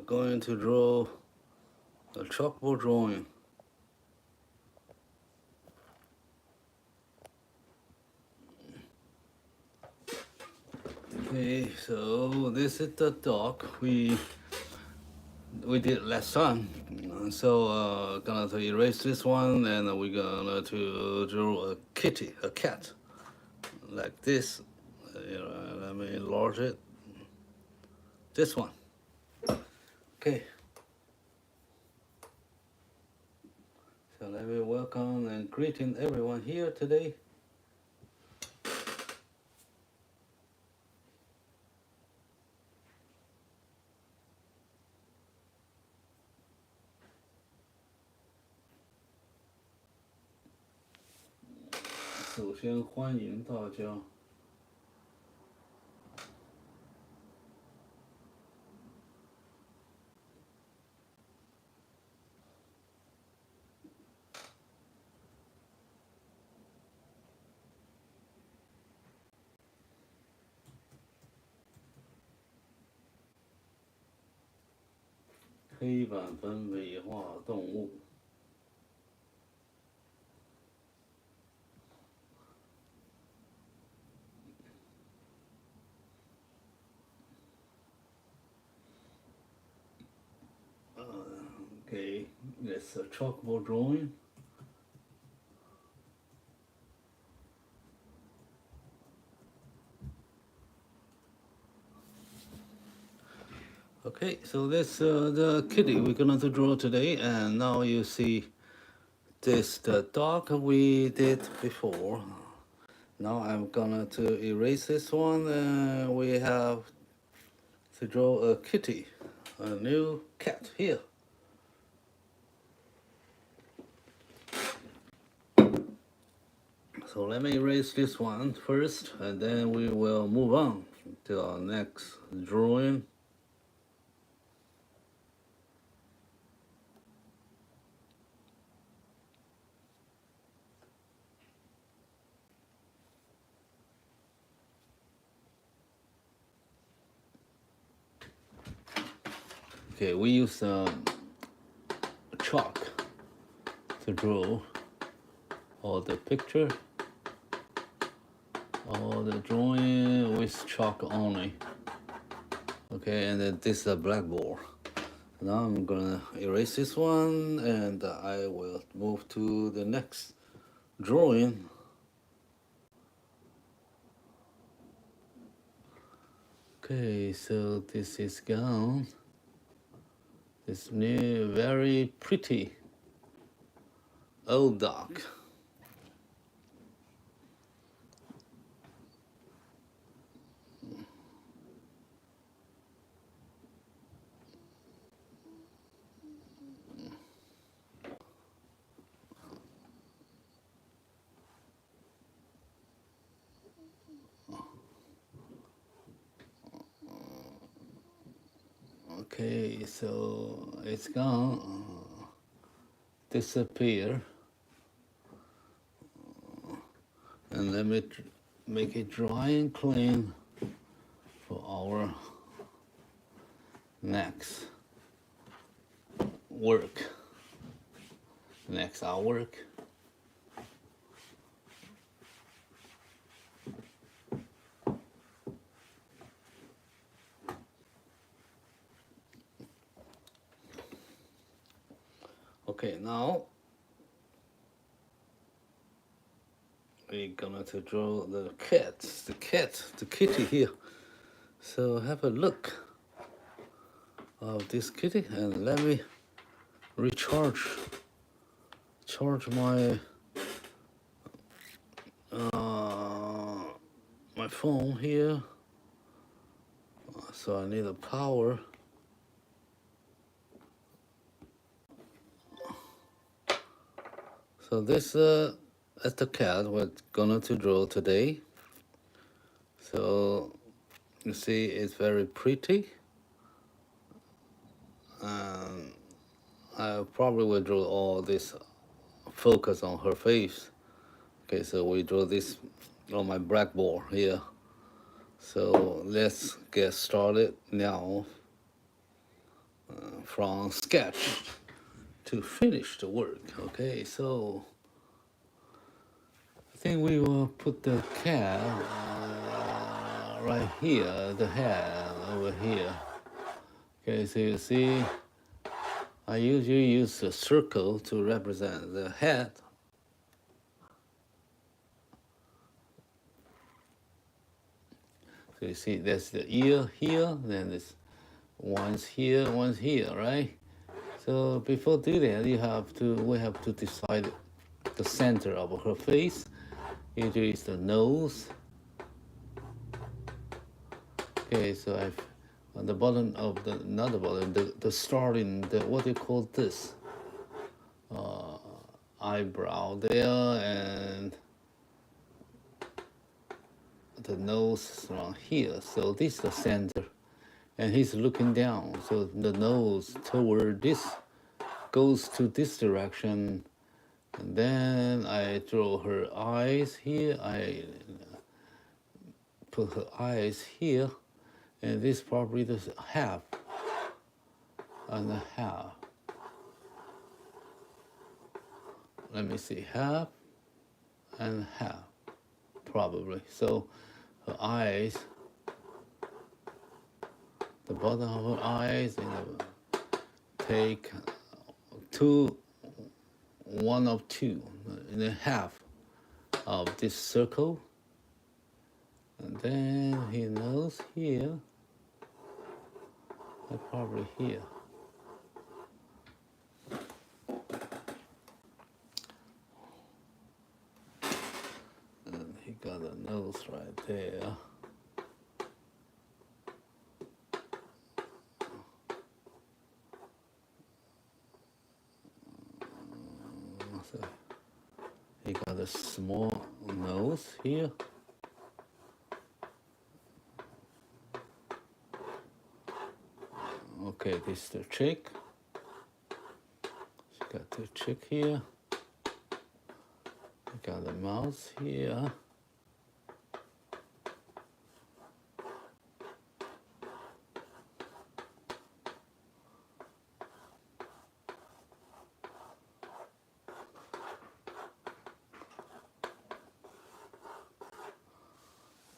going to draw a chalkboard drawing. Okay, so this is the dog we did last time. So gonna to erase this one, and we're gonna to draw a kitty, a cat, like this. Let me enlarge it. This one. Okay. So let me welcome and greeting everyone here today.首先欢迎大家。黑板粉笔画动物。Okay, that's a chalkboard drawing. Okay, so that's the kitty we're gonna draw today, and now you see this the dog we did before. Now I'm gonna to erase this one, and we have to draw a kitty, a new cat here. So let me erase this one first, and then we will move on to our next drawing. Okay, we use chalk to draw all the picture, all the drawing with chalk only. Okay, and then this is a blackboard. Now I'm gonna erase this one, and I will move to the next drawing. Okay, so this is gone. This new, very pretty old dog. Okay, so it's gone, disappear, and let me make it dry and clean for our next work. Next artwork. Okay, now we're gonna to draw the cat, the kitty here. So have a look of this kitty, and let me charge my my phone here. So I need a power. So this is the cat we're gonna to draw today. So you see it's very pretty, and I probably will draw all this focus on her face. Okay, so we draw this on my blackboard here. So let's get started now from sketch to finish the work. Okay, so I think we will put the cat right here, the head over here. Okay, so you see, I usually use a circle to represent the head. So you see, that's the ear here, then there's one's here, right? So before do that, we have to decide the center of her face. Usually it's the nose. Okay, so I've on the bottom of the not the bottom, the starting what do you call this? Eyebrow there, and the nose around here. So this is the center, and he's looking down. So the nose toward this goes to this direction, and then I draw her eyes here. I put her eyes here, and this probably the half and a half. Let me see, half and half, probably. So her eyes, the bottom of her eyes, and take one of two, and then half of this circle, and then his nose here, and probably here. And he got a nose right there. So he got a small nose here. Okay, this is the cheek. She got the cheek here. Got the mouth here.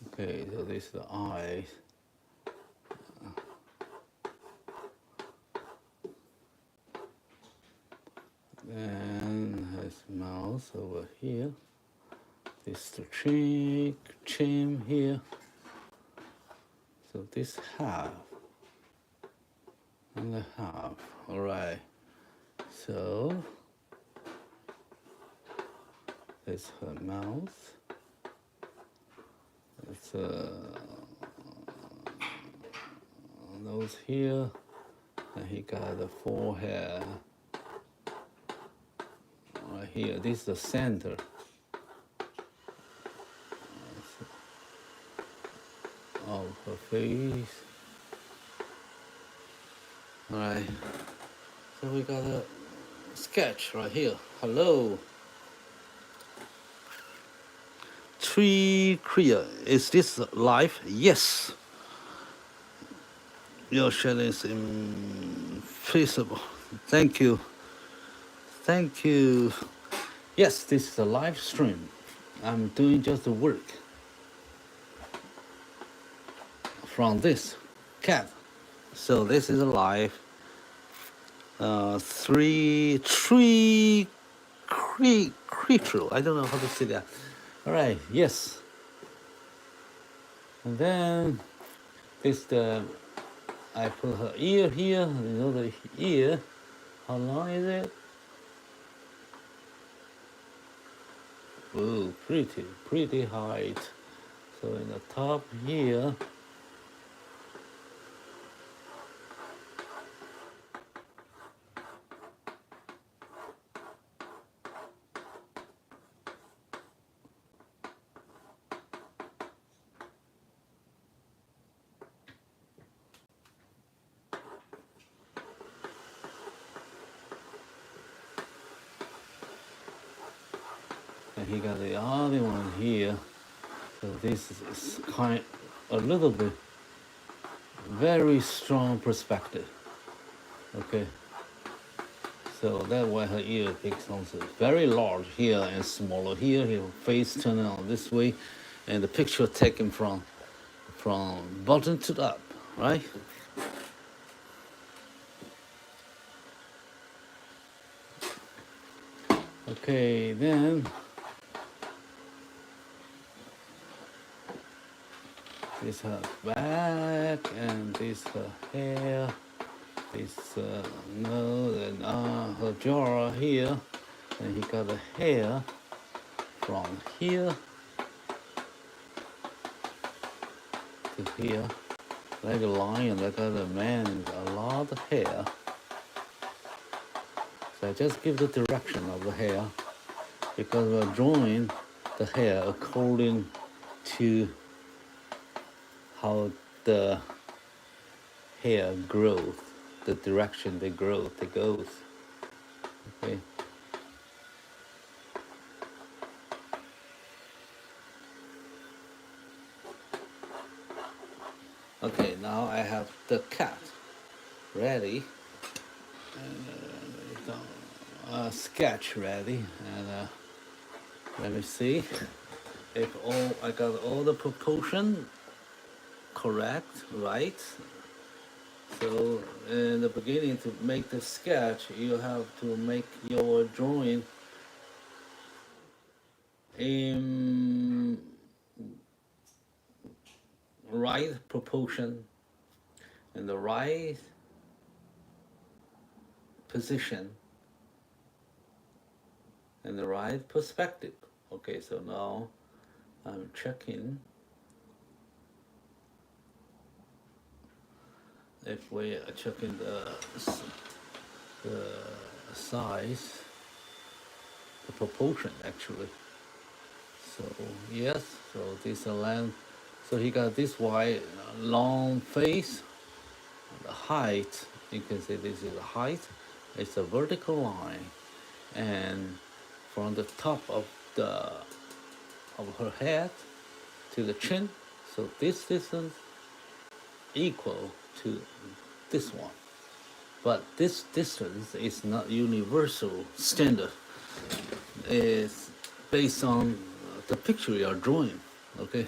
Okay, so this is the eyes. Then his mouth over here. This is the cheek, chin here. So this half and a half. All right. So that's her mouth. It's nose here, and he got the forehead right here. This is the center of her face. All right. So we got a sketch right here. Hello. Tree clear. Is this live? Yes. Your channel is invisible. Thank you. Thank you. Yes, this is a live stream. I'm doing just the work from this cat. So this is a live tree creature. I don't know how to say that. All right, yes. And then I put her ear here. You know the ear. How long is it? Oh, pretty height. So in the top here. And he got the other one here. So this is kind a little bit very strong perspective. Okay. So that way her ear becomes very large here and smaller here. Her face turning on this way, and the picture taken from bottom to up, right? Okay, then this her back and this her hair. This nose and her jaw here, and he got the hair from here to here, like a lion, like a man, a lot of hair. So I just give the direction of the hair because we're drawing the hair according to how the hair grows, the direction they grow, it goes. Okay. Okay, now I have the cat ready, and sketch ready, and let me see if I got all the proportion correct, right. So in the beginning, to make the sketch, you have to make your drawing in right proportion, in the right position, in the right perspective. Okay, so now I'm checking if we are checking the size, the proportion actually. So yes, so this length. So he got this wide, long face. The height, you can see this is the height. It's a vertical line, and from the top of her head to the chin. So this distance equal to this one. But this distance is not universal standard. It's based on the picture you are drawing. Okay.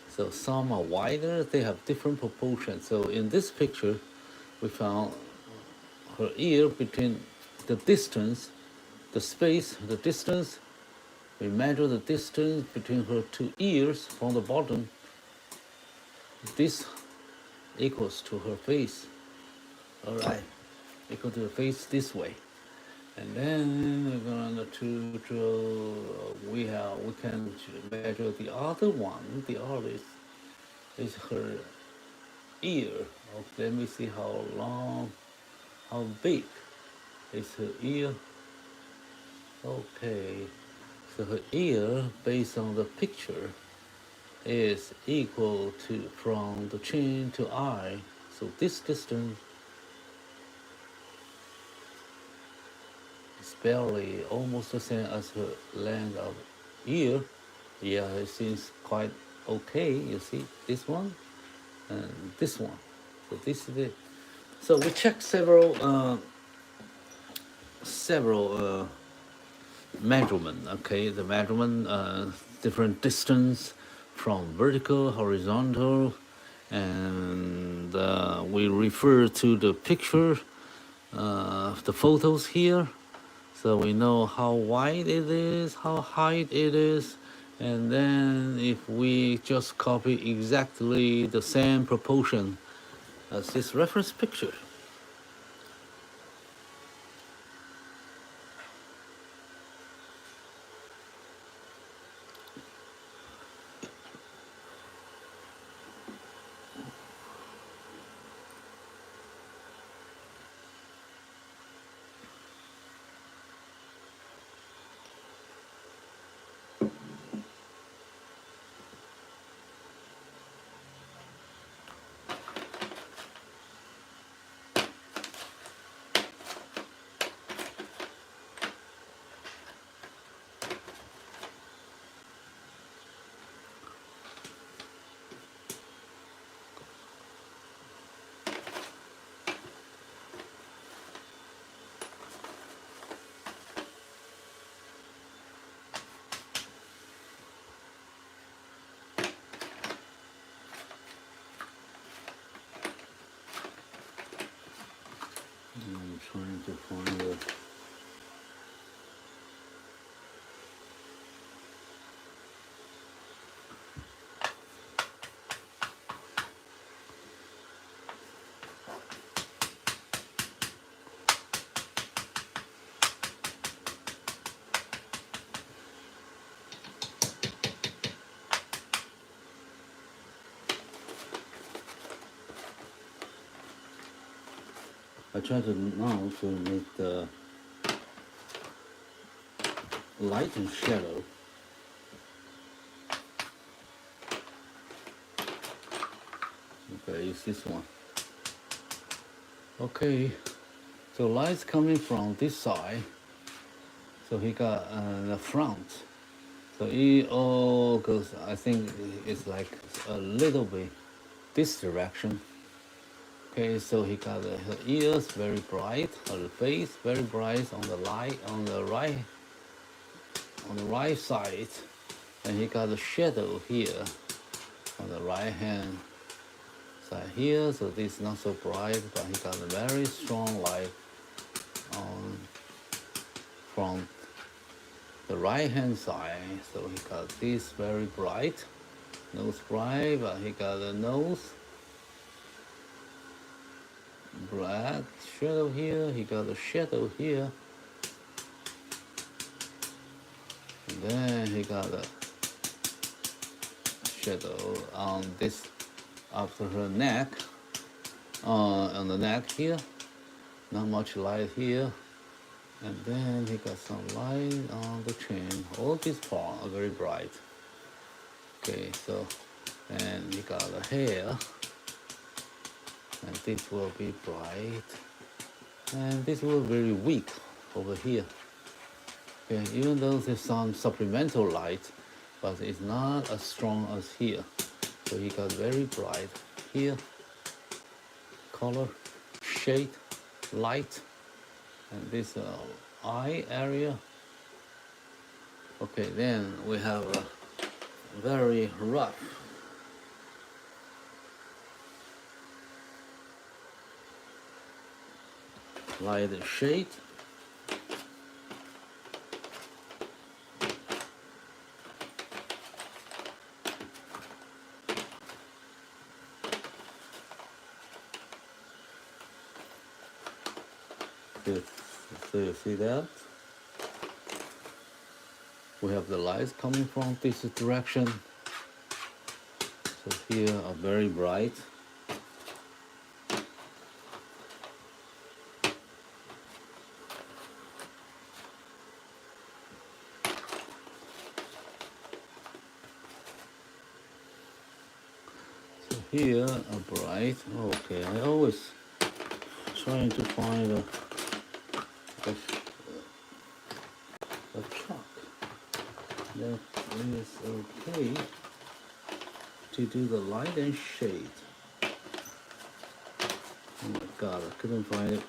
So some are wider, they have different proportions. So in this picture, we found her ear between the distance, the space, the distance. We measure the distance between her two ears from the bottom. This equals to her face. All right, equal to her face this way. And then we're going to draw. We can measure the other one. The other is her ear. Okay, let me see how long, how big is her ear. Okay, so her ear, based on the picture, is equal to from the chin to eye. So this distance is barely almost the same as her length of ear. Yeah, it seems quite okay. You see this one and this one. So this is it. So we checked several measurement. Okay, the measurement, different distance from vertical, horizontal, and we refer to the picture, the photos here, so we know how wide it is, how high it is, and then if we just copy exactly the same proportion as this reference picture. I'm trying to find the I try to now to make the light and shadow. Okay, use this one. Okay, so light's coming from this side. So he got the front. So it all goes, I think it's like a little bit this direction. Okay, so he got her ears very bright, her face very bright on the right side, and he got a shadow here on the right hand side here. So this is not so bright, but he got a very strong light on from the right hand side. So he got this very bright, nose bright, but he got a nose black shadow here. He got a shadow here, and then he got a shadow on this after her neck, on the neck here. Not much light here, and then he got some light on the chin. All these parts are very bright. Okay, so and he got a hair. And this will be bright, and this will be very weak over here. Okay, even though there's some supplemental light, but it's not as strong as here. So he got very bright here, color, shade, light, and this eye area. Okay, then we have a very rough light and shade. So you see that? We have the lights coming from this direction. So here are very bright. Here are bright. Okay, I always trying to find a chalk that is okay to do the light and shade. Oh my god, I couldn't find it.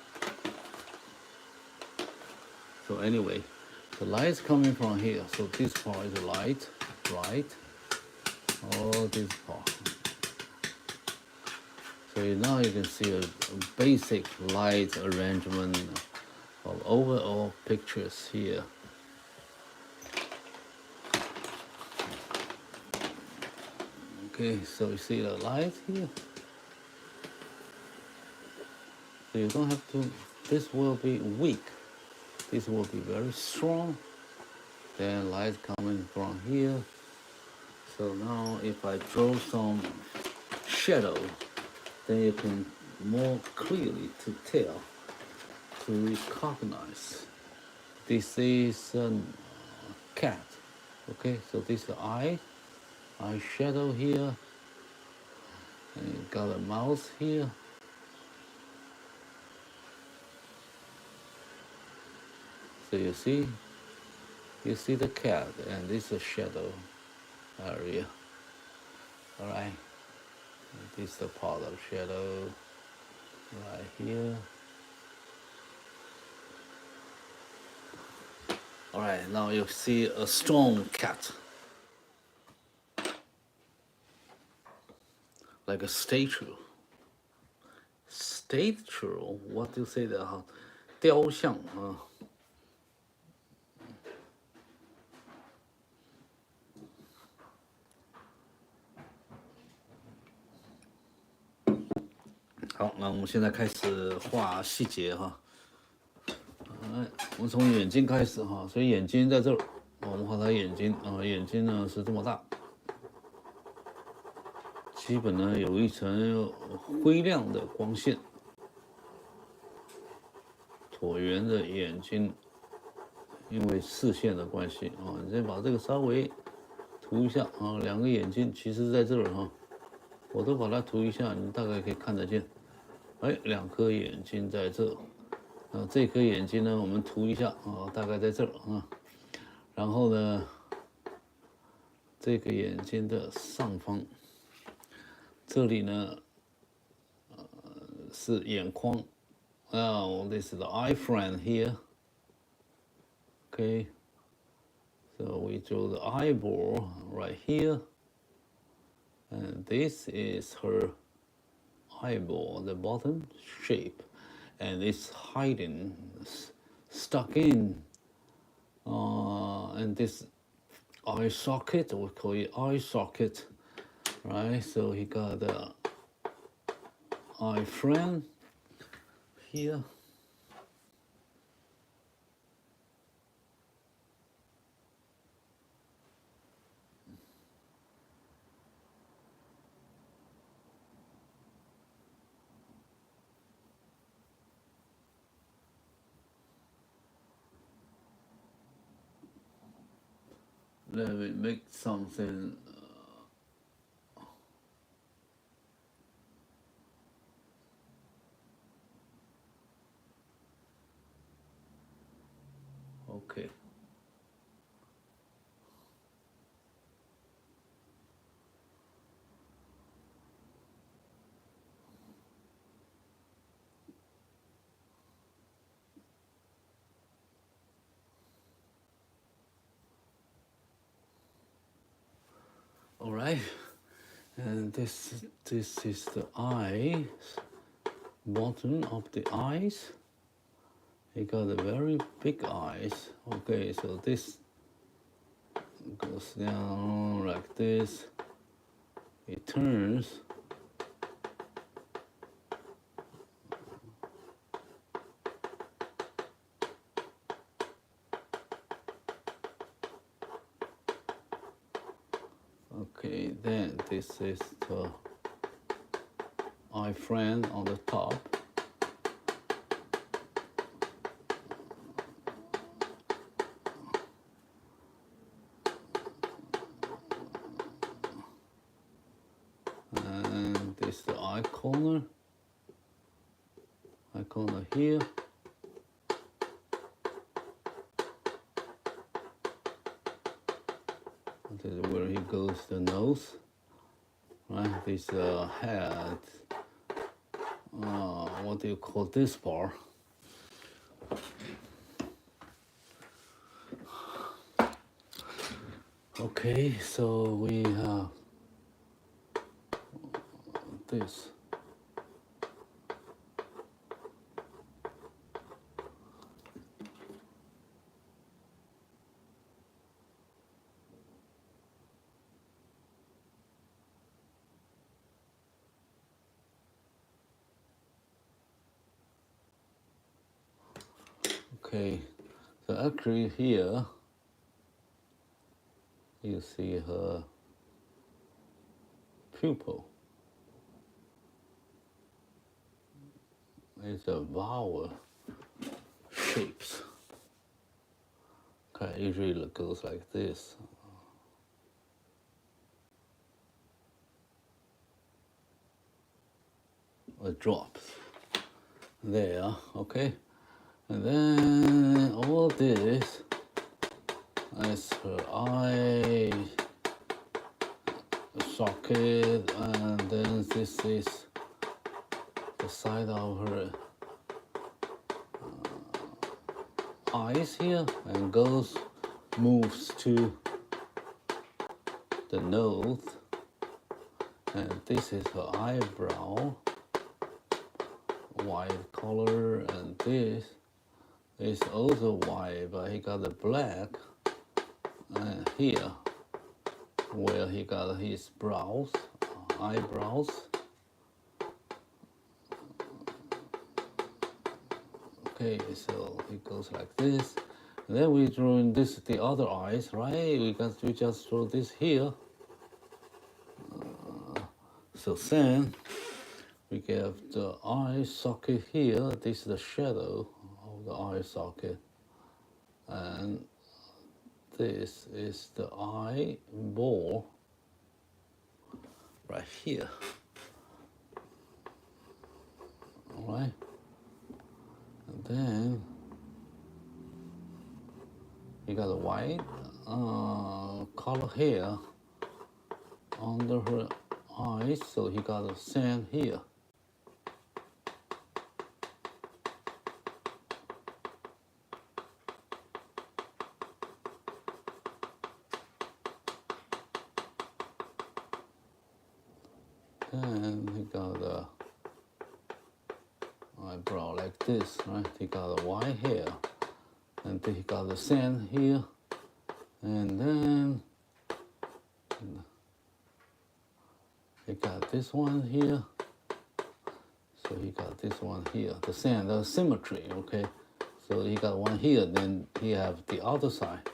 So anyway, the light's coming from here. So this part is light, bright. All this part. So now you can see a basic light arrangement of overall pictures here. Okay, so you see the light here. So you don't have to, this will be weak. This will be very strong. Then light coming from here. So now if I draw some shadow, then you can more clearly to tell, to recognize. This is a cat. Okay, so this is the eye shadow here, and you got a mouth here. So you see the cat, and this is a shadow area. All right. This is the part of shadow right here. All right, now you see a strong cat, like a statue. statue. What do you say that? 哈，雕像啊。好，那我们现在开始画细节哈。我们从眼睛开始哈，所以眼睛在这儿，我们画它眼睛啊，眼睛呢是这么大，基本呢有一层灰亮的光线，椭圆的眼睛，因为视线的关系啊，你先把这个稍微涂一下啊，两个眼睛其实在这儿哈，我都把它涂一下，你大概可以看得见。哎，两颗眼睛在这，这颗眼睛呢，我们涂一下啊，大概在这儿啊。然后呢，这个眼睛的上方，这里呢，是眼眶。Now this is the eye frame here. Okay, so we draw the eyeball right here, and this is her eyeball, the bottom shape, and it's hiding, stuck in. And this eye socket, we call it eye socket, right? So he got the eye frame here. Let me make something. Okay. All right, and this is the eyes, bottom of the eyes. He got a very big eyes. Okay, so this goes down like this. It turns. Okay, then this is the eye frame on the top. And this is the eye corner here. This is where he goes the nose, right? This head. What do you call this part? Okay, so we have this. Okay, so actually here you see her pupil. It's a vowel shapes. Okay, usually it goes like this. It drops there, okay? And then all this is her eye socket, and then this is the side of her eyes here, and moves to the nose, and this is her eyebrow. white color, and this is also white, but he got the black here where he got his brows, eyebrows. Okay, so it goes like this. And then we draw in this the other eyes, right? We just draw this here. So then we get the eye socket here. This is the shadow of the eye socket, and this is the eyeball right here. All right, and then you got a white color here under her eyes, so he got a sand here. Then he got a eyebrow like this, right? He got a white hair, and then he got the sand here, and then he got this one here. So he got this one here, the sand, the symmetry, okay? So he got one here, then he have the other side,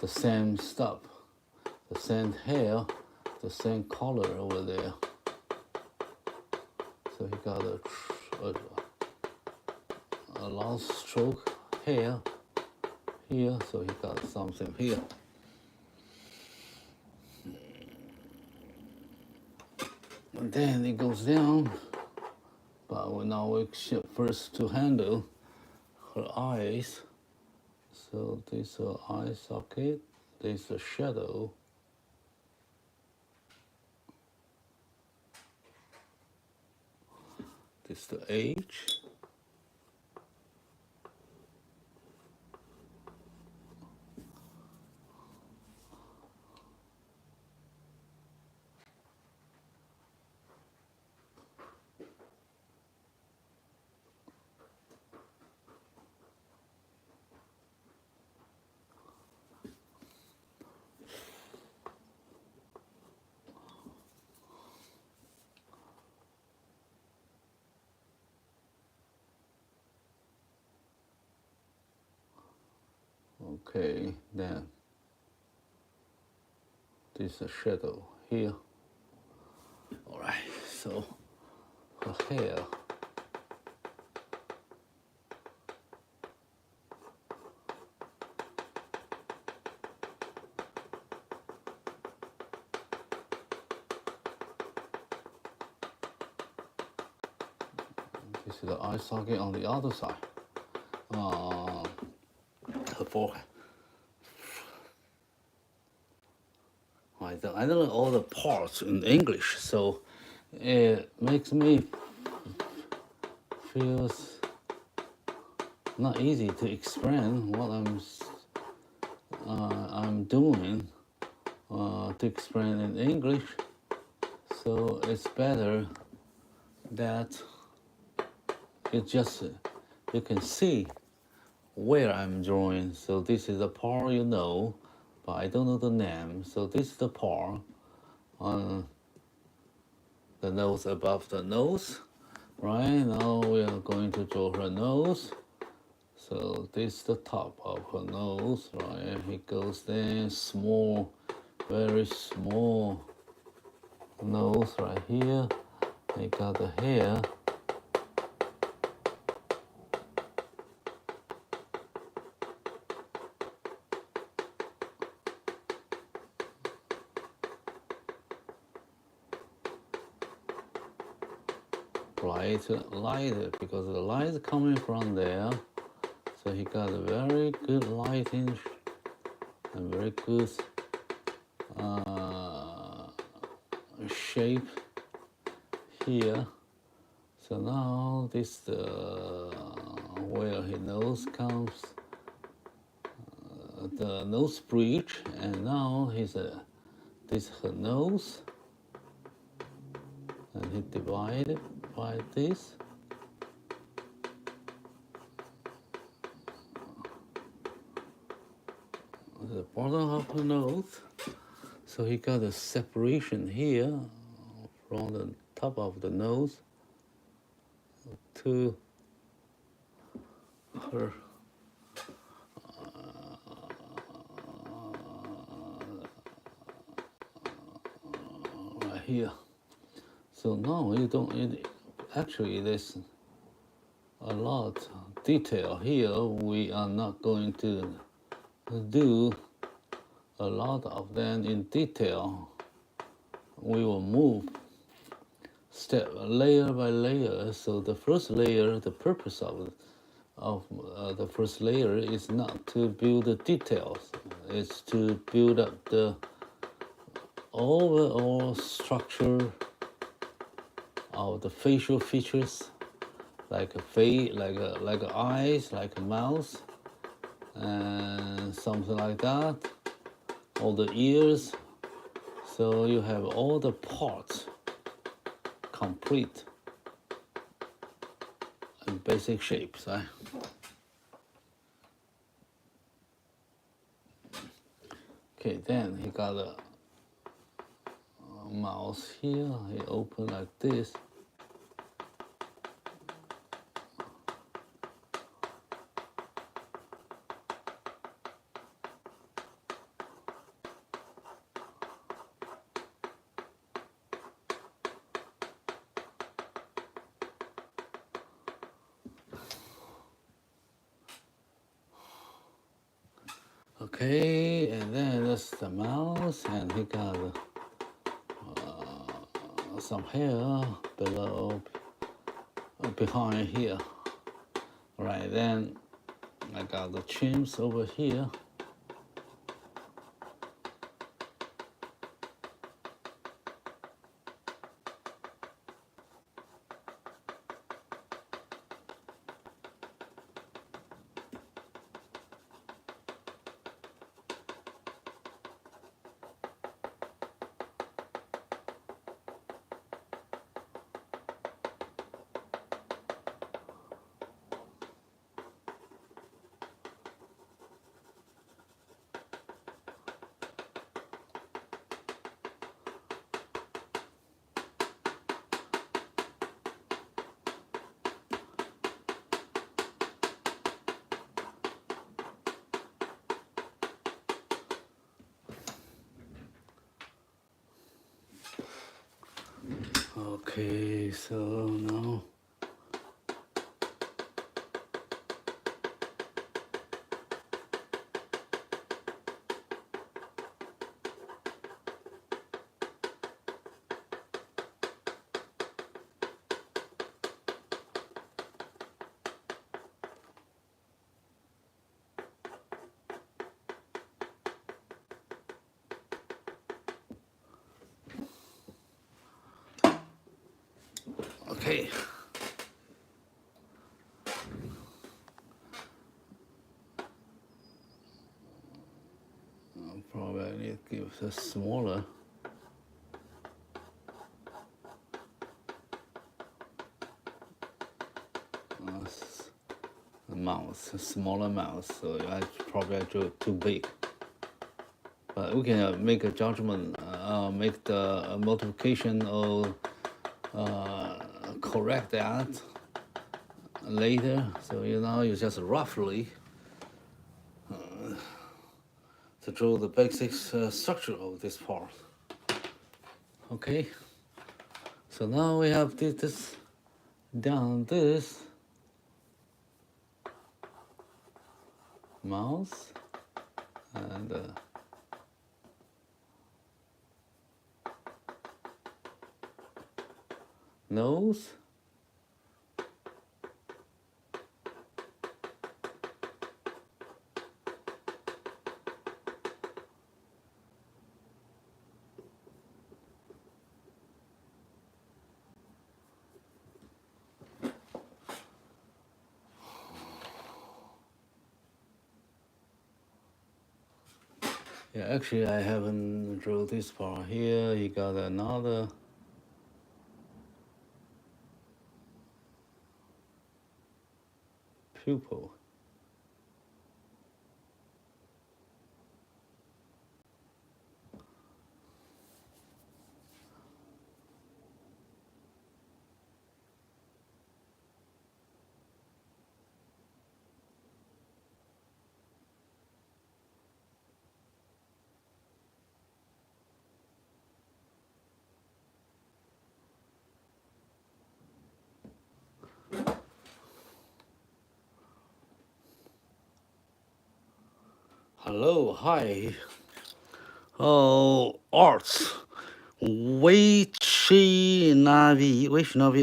the same stuff, the same hair, the same color over there. So he got a long stroke hair here, so he got something here. And then it goes down, but now we shift first to handle her eyes. So this is her eye socket, this is the shadow. This is the H. Okay, then this is a shadow here. All right, so her hair. This is the eye socket on the other side. Her forehead. I don't know all the parts in English, so it makes me feels not easy to explain what I'm doing to explain in English. So it's better that you can see where I'm drawing. So this is the part you know, but I don't know the name. So this is the part on the nose, above the nose. Right, now we are going to draw her nose. So this is the top of her nose, right? It goes there, small, very small nose right here. I got the hair. Lighter because the light is coming from there, so he got a very good lighting and very good shape here. So now this where his nose comes, the nose bridge, and now this is her nose, and he divided by this. the bottom of the nose. So he got a separation here from the top of the nose to her right here. So now you don't, actually there's a lot of detail here. We are not going to do a lot of them in detail. We will move step layer by layer. So the first layer, the purpose of the first layer is not to build the details. It's to build up the overall structure of the facial features, like a face, like eyes, like a mouth, and something like that. All the ears. So you have all the parts complete in basic shapes, right? Okay, then he got a mouth here. He open like this. Okay, and then that's the mouse, and he got some hair below, behind here. Right, then I got the chimps over here. Okay, so now okay. Probably I need to give it a smaller. Mouse, a smaller mouse. So I probably drew it too big. But we can make a judgment, make the multiplication or correct that later. So you just roughly to draw the basic structure of this part. Okay. So now we have this down this mouse and nose. Yeah, actually I haven't drew this part here. You got another pupil. Hello, hi. Oh, arts. Vaishnavi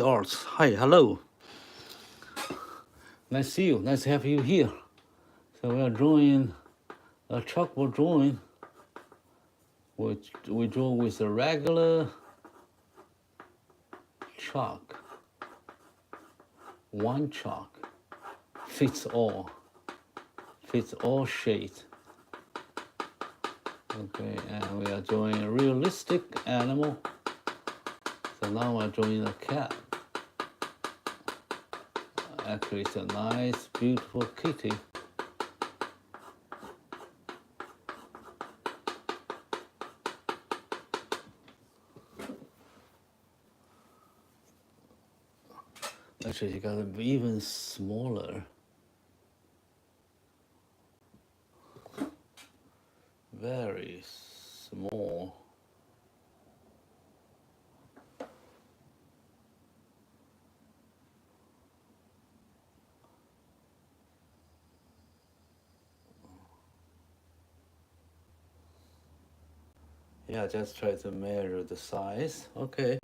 Arts. Hi, hello. Nice to see you. Nice to have you here. So we are drawing a chalkboard drawing, which we draw with a regular chalk. One chalk fits all shades. Okay, and we are drawing a realistic animal. So now we're drawing a cat. Actually, it's a nice, beautiful kitty. Actually, you got to be even smaller. Very small. Yeah, just try to measure the size. Okay,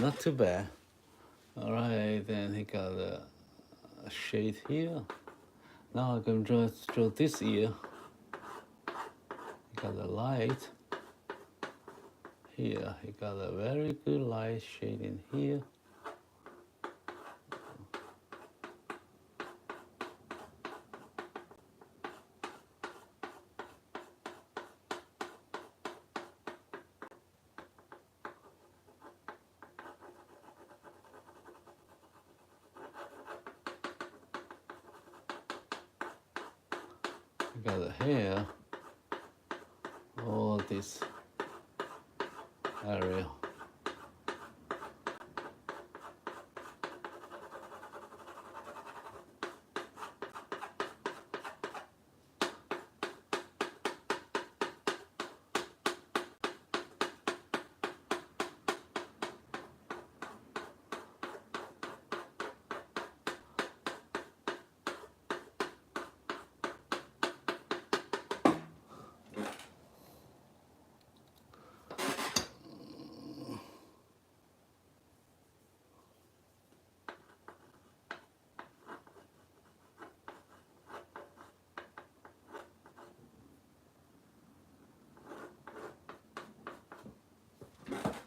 not too bad. All right, then he got a shade here. Now I can draw this ear. He got a light here. He got a very good light shade in here. He got the hair. All this area.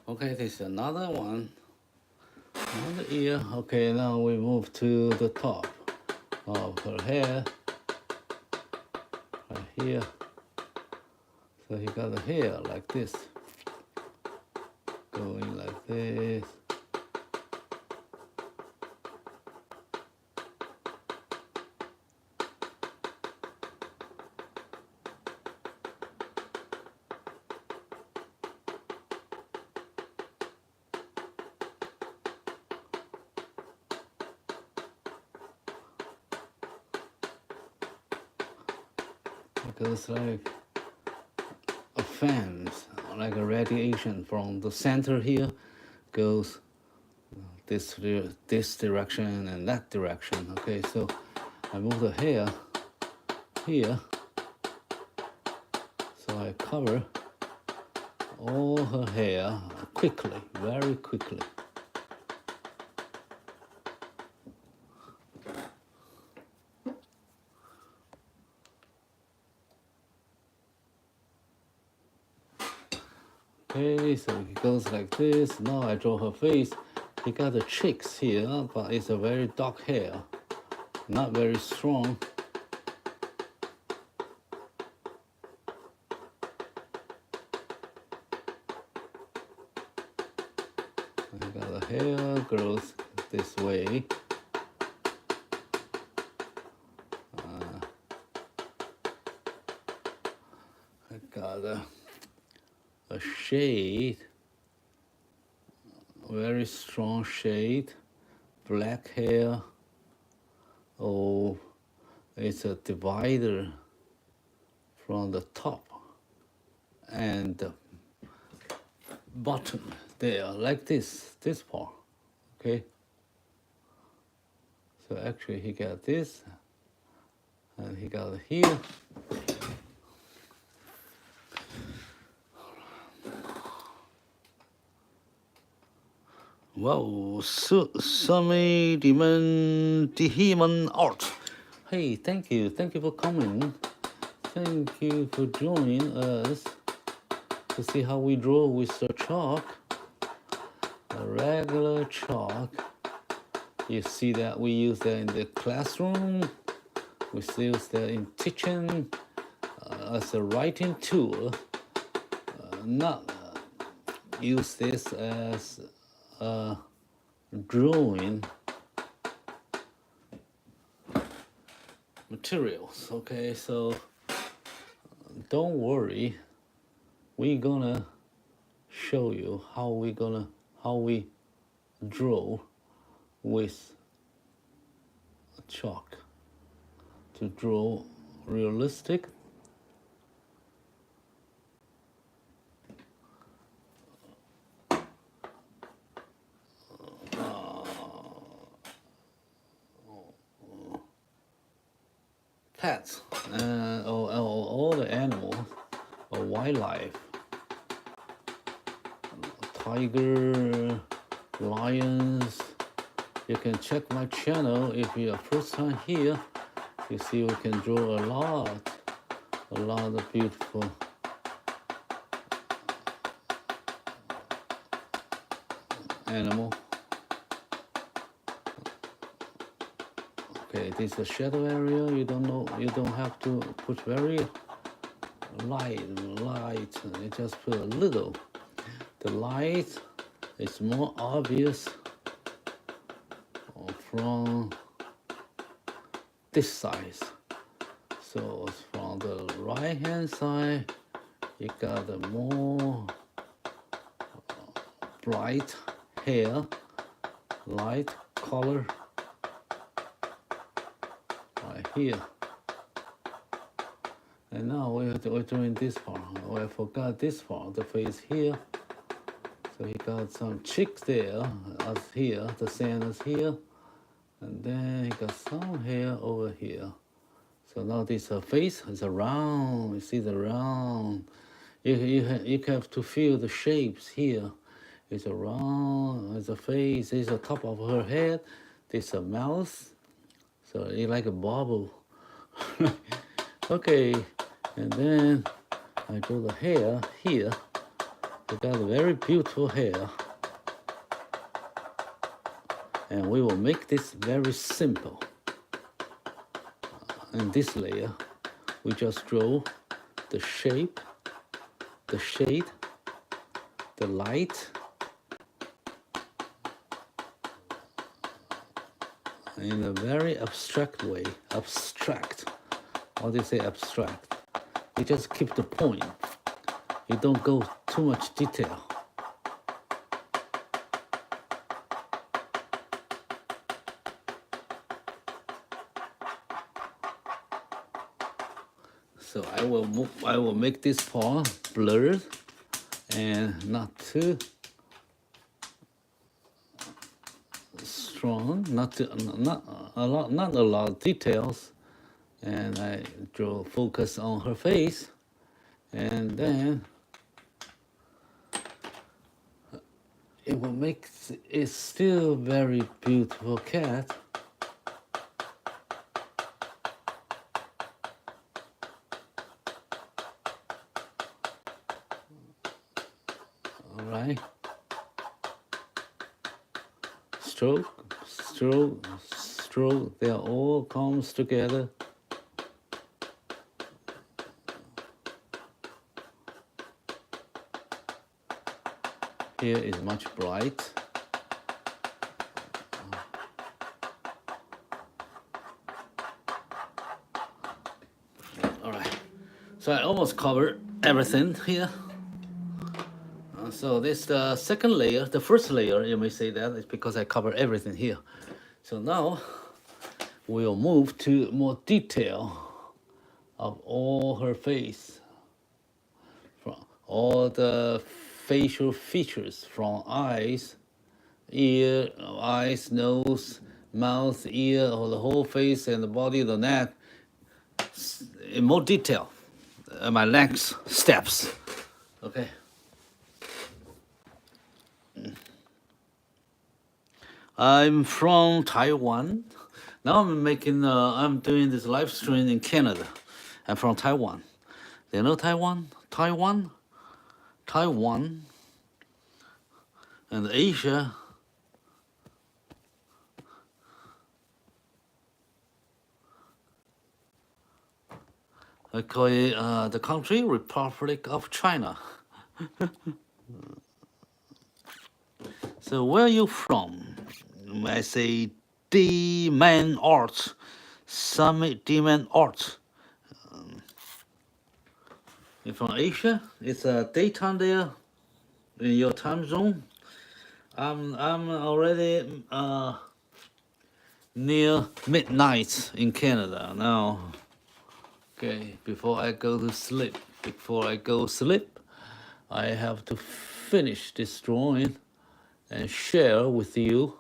Okay, this is another one. Another ear. Okay, now we move to the top of her hair. Right here. So he got the hair like this. Going like this. It goes like a fan, like a radiation from the center here, goes this direction and that direction. Okay, so I move the hair here, so I cover all her hair quickly, very quickly. Okay, so it goes like this. Now I draw her face. He got the cheeks here, but it's a very dark hair, not very strong. I got the hair grows this way. I got a shade, very strong shade, black hair. Oh, it's a divider from the top and the bottom there, like this part. Okay, so actually he got this and he got it here. Wow, so Sami Diman Art. Hey, thank you for coming. Thank you for joining us to see how we draw with the chalk, a regular chalk. You see that we use that in the classroom. We use that in teaching as a writing tool. Not use this as a drawing materials. Okay, so don't worry. We're gonna show you how we draw with chalk to draw realistic pets and all the animals or wildlife, tiger, lions. You can check my channel if you're first time here. You see we can draw a lot of beautiful animal. Okay, this is a shadow area. You don't have to put very light. You just put a little. The light is more obvious from this side. So from the right hand side, you got a more bright hair, light color right here. And now we're doing this part. Oh, I forgot this part, the face here. So he got some cheeks there, as here, the same as here. And then he got some hair over here. So now this face is a round. You see the round. You have to feel the shapes here. It's a round, it's a face, it's the top of her head. This is a mouth. So it's like a bubble. Okay, and then I draw the hair here. You got a very beautiful hair. And we will make this very simple. In this layer, we just draw the shape, the shade, the light, in a very abstract way. Abstract. How do you say abstract? You just keep the point. You don't go too much detail. So I will make this part blurred and not too strong, not a lot of details, and I draw focus on her face, and then it will make it still very beautiful cat. All right. Stroke, stroke, stroke, they all comes together. Here is much bright. All right, so I almost covered everything here. So this the second layer, the first layer, you may say that is because I covered everything here. So now we'll move to more detail of all her face, from all the facial features, from eyes, ear, eyes, nose, mouth, ear, or the whole face and the body, the neck, in more detail. My next steps, okay. I'm from Taiwan. Now I'm doing this live stream in Canada. I'm from Taiwan. Do you know Taiwan? Taiwan, and Asia. I call it the country Republic of China. So where are you from? I say D-Man Arts, Summit D-Man Arts. You're from Asia? It's daytime there in your time zone. I'm already near midnight in Canada now. Okay, before I go to sleep, I have to finish this drawing and share with you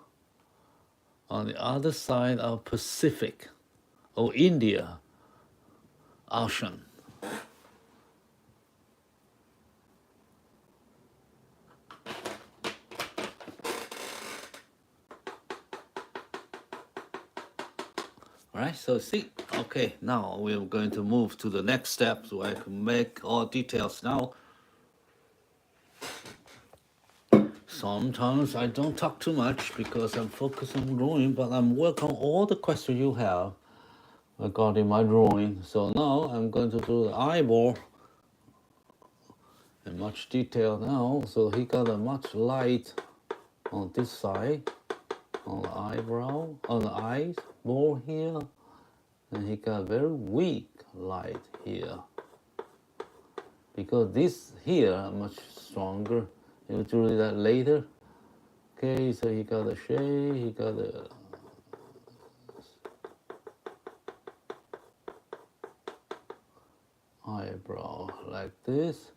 on the other side of Pacific or India Ocean. All right, so see, okay, now we're going to move to the next step so I can make all details now. Sometimes I don't talk too much because I'm focused on drawing, but I'm working on all the questions you have regarding my drawing. So now I'm going to do the eyeball in much detail now. So he got a much light on this side, on the eyebrow, on the eyes, ball here, and he got very weak light here. Because this here much stronger. You'll do that later. Okay, so he got a shade, he got a eyebrow like this.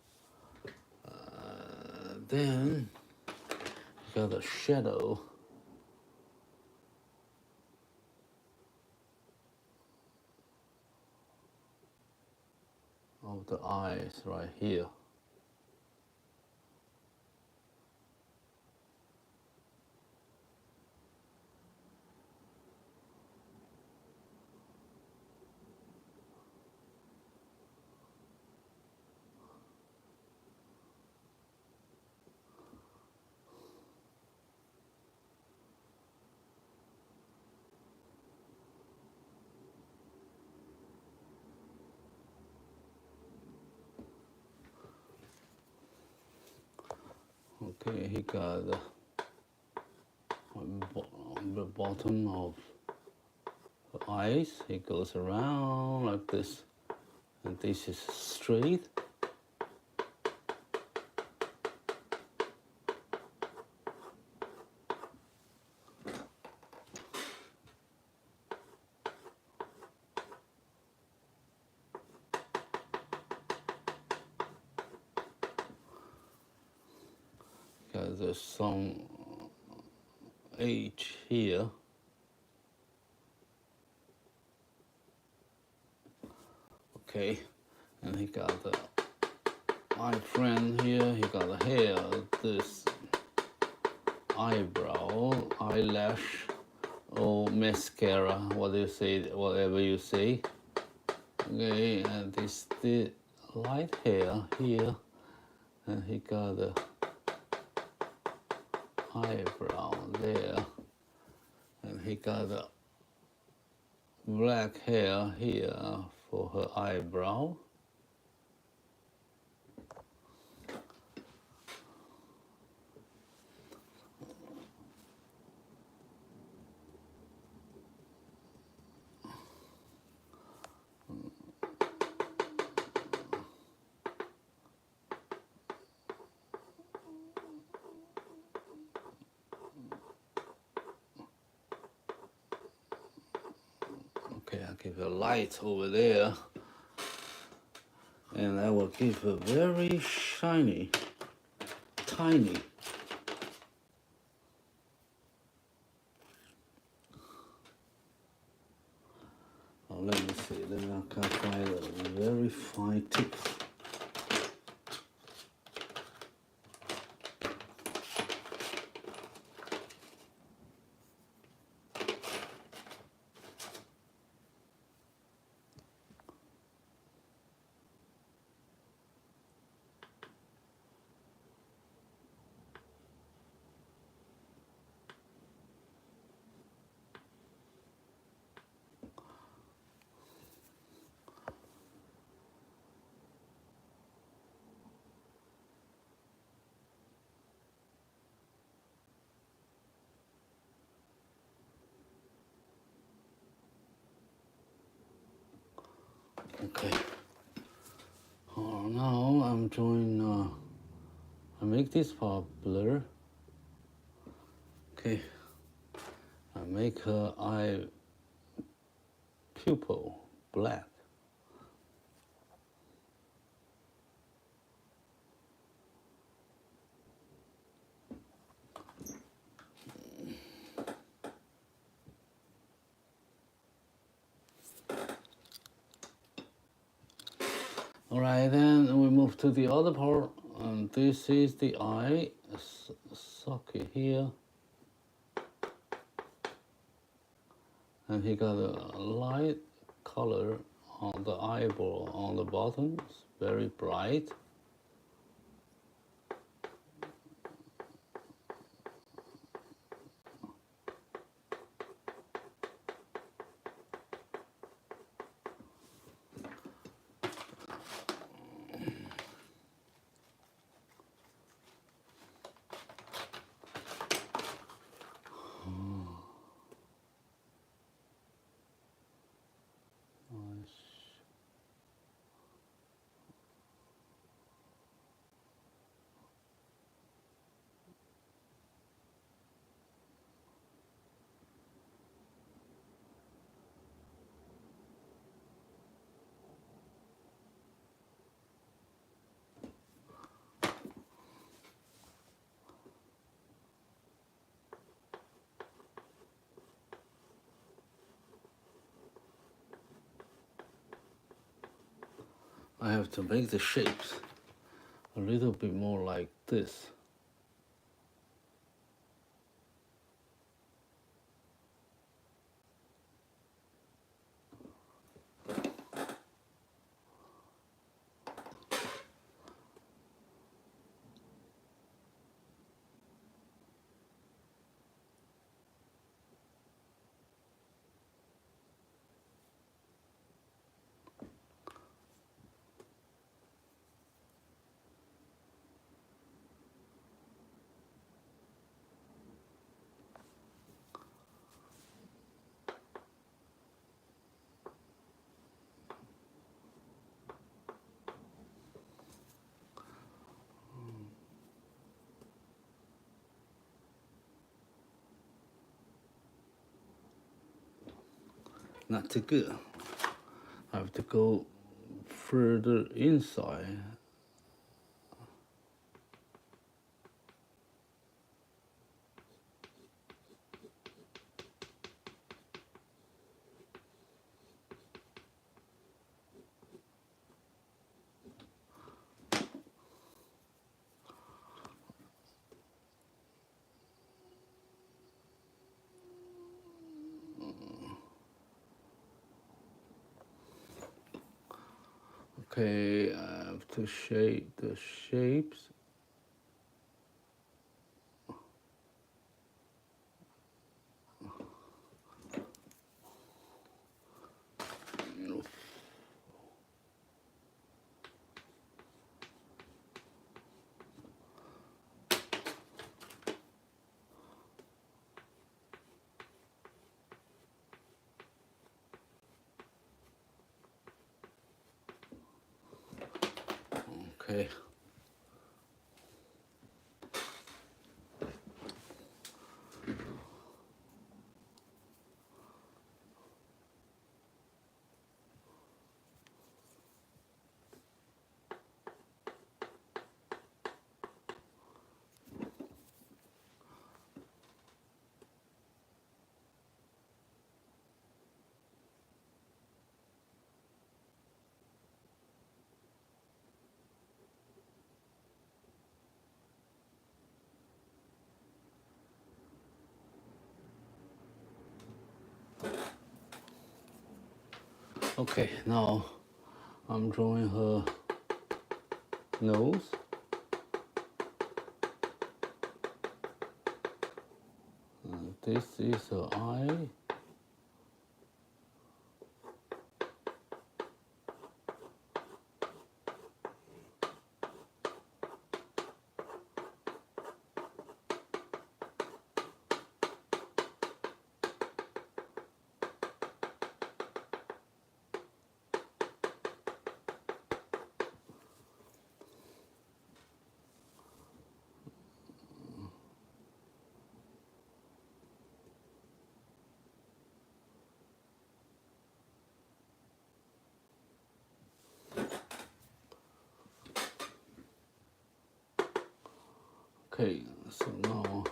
Then he got a shadow. Of the eyes right here. Okay, he got the bottom of the eyes. He goes around like this, and this is straight. There's some H here. Okay, and he got my friend here. He got a hair, this eyebrow, eyelash, or mascara. What do you say? Whatever you say. Okay, and this the light hair here, and he got a eyebrow there, and he got a black hair here for her eyebrow. Okay, I'll give a light over there, and I will give a very shiny, tiny. Oh, let me see, then I can find a very fine tip. I'm drawing, I make this part blur. Okay, I make her eye pupil black. All right, then we move to the other part, and this is the eye socket here. And he got a light color on the eyeball on the bottom, it's very bright. I have to make the shapes a little bit more like this. Not too good. I have to go further inside. Okay, I have to shape the shapes. Okay. Okay, now I'm drawing her nose. This is her eye. Okay, so now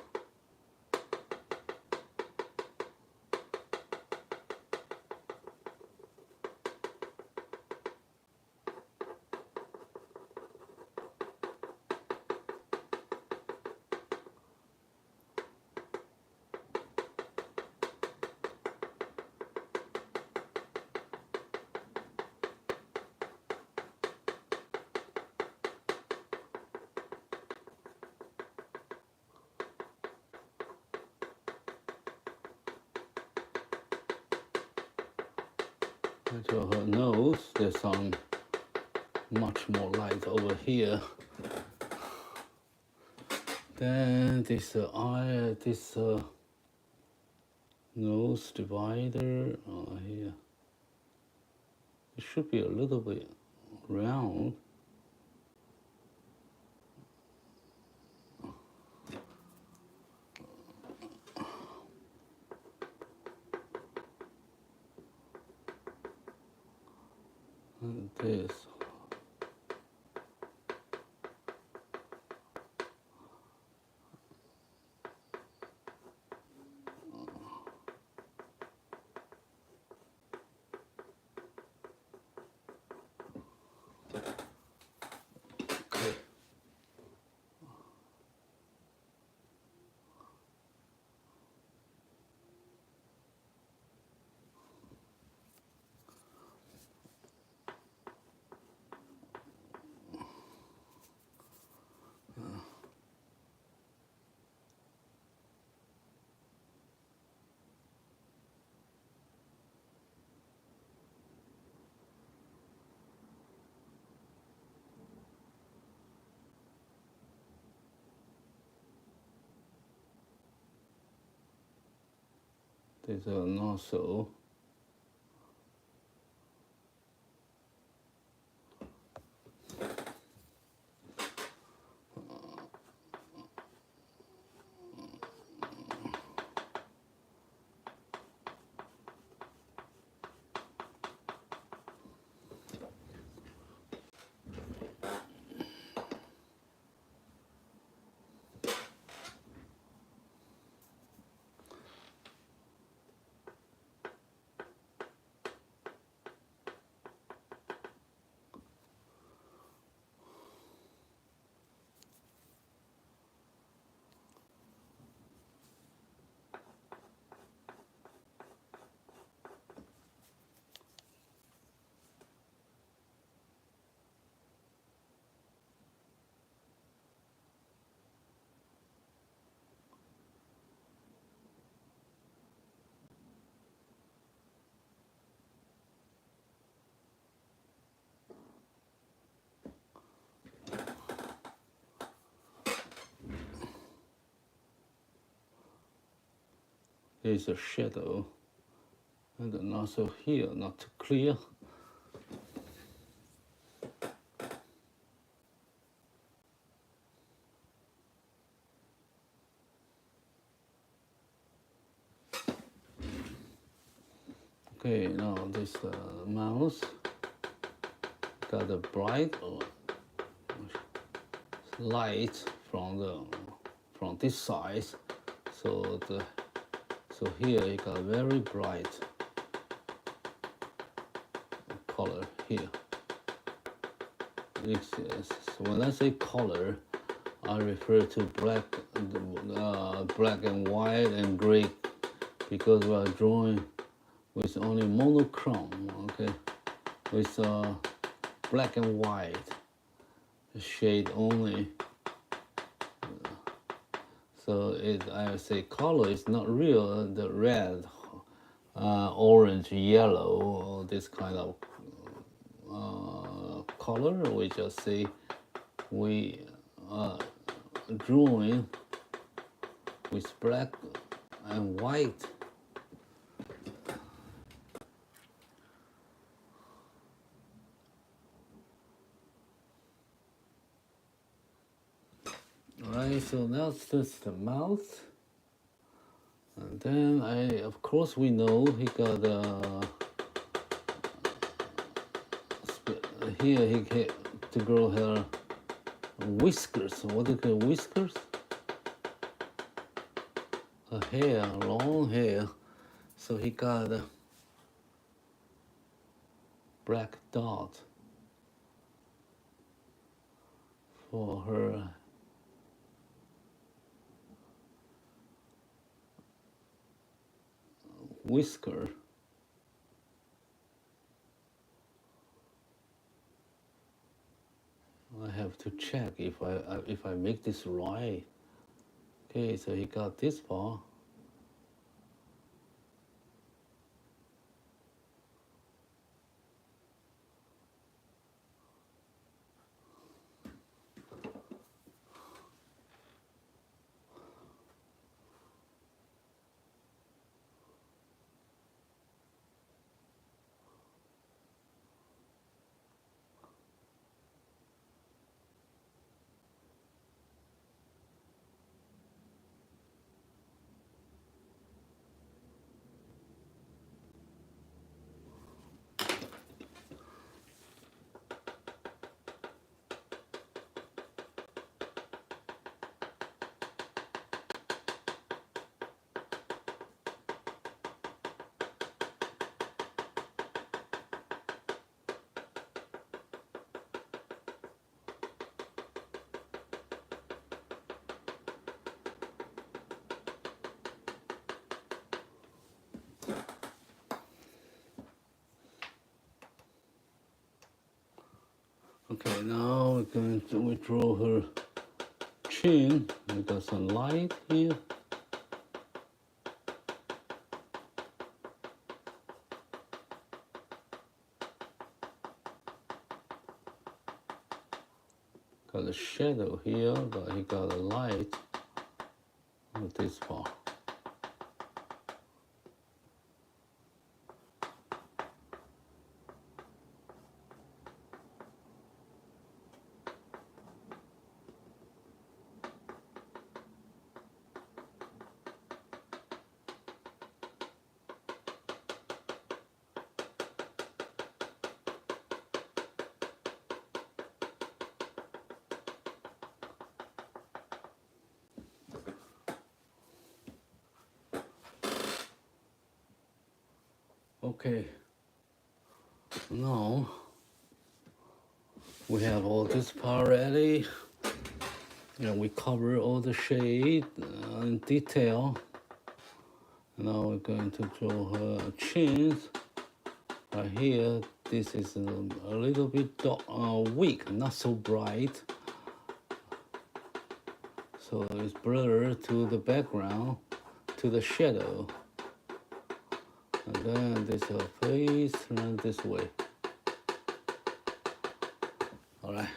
to her nose, there's some much more light over here. Then this eye, this nose divider here. It should be a little bit round. And this. Okay. There's a nozzle. There's a shadow, and the nozzle here not clear. Okay, now this mouse got a bright light from this side, so here you got very bright color here. When I say color, I refer to black and white and gray, because we are drawing with only monochrome, okay, with black and white shade only. So I would say color is not real, the red, orange, yellow, this kind of color. We just say we are drawing with black and white. Alright, so now that's the mouth. And then of course we know he got here to grow her whiskers. What do you call whiskers? hair, long hair. So he got a black dot for her whisker. I have to check if I make this right. Okay, so he got this part. Okay, now we're going to draw her chin. We got some light here. Got a shadow here, but he got a light on this part. Okay, now we have all this part ready, and we cover all the shade and detail. Now we're going to draw her chins. Right here, this is a little bit dark, weak, not so bright. So it's blurred to the background, to the shadow. And then this face turn this way. All right.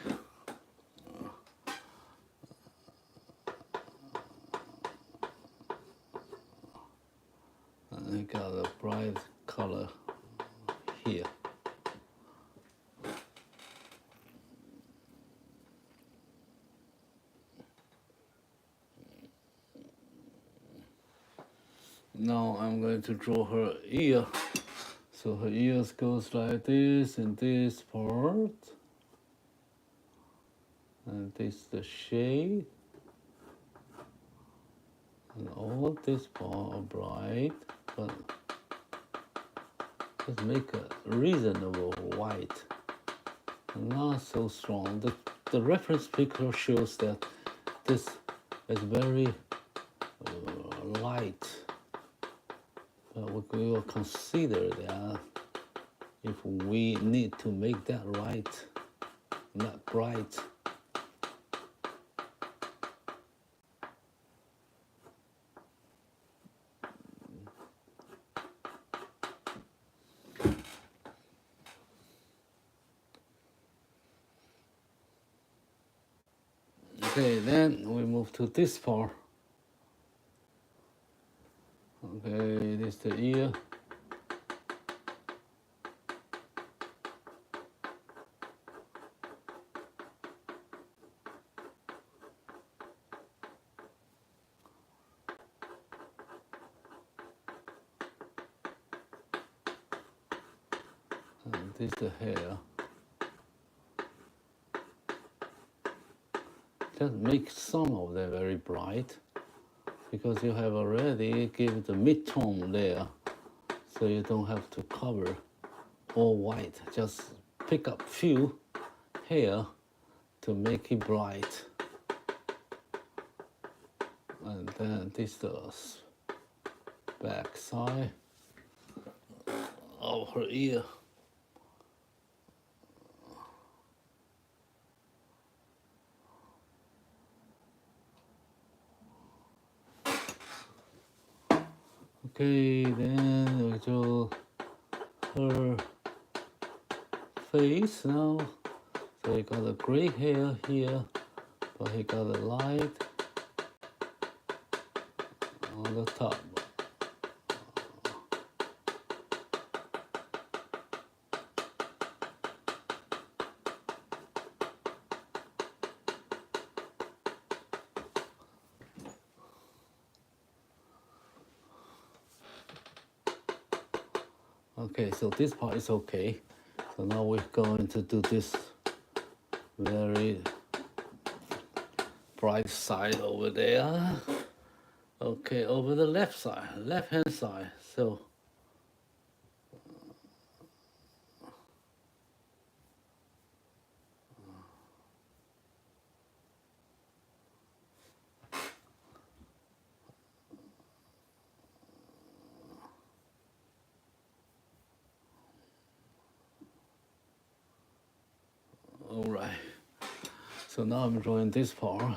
And I got a bright color here. Now I'm going to draw her ear. So her ears goes like this in this part. And this is the shade. And all this part are bright, but just make a reasonable white. Not so strong. The reference picture shows that this is very light. But we will consider that if we need to make that right, not bright. Okay, then we move to this part. Okay, this is the ear. And this is the hair. Just make some of them very bright, because you have already given the mid-tone there, so you don't have to cover all white. Just pick up few here to make it bright. And then this is the back side of her ear. Okay, then we do her face now. So he got a gray hair here, but he got a light on the top. Okay, so this part is okay. So now we're going to do this very bright side over there. Okay, over the left side, left hand side. So all right. So now I'm drawing this part.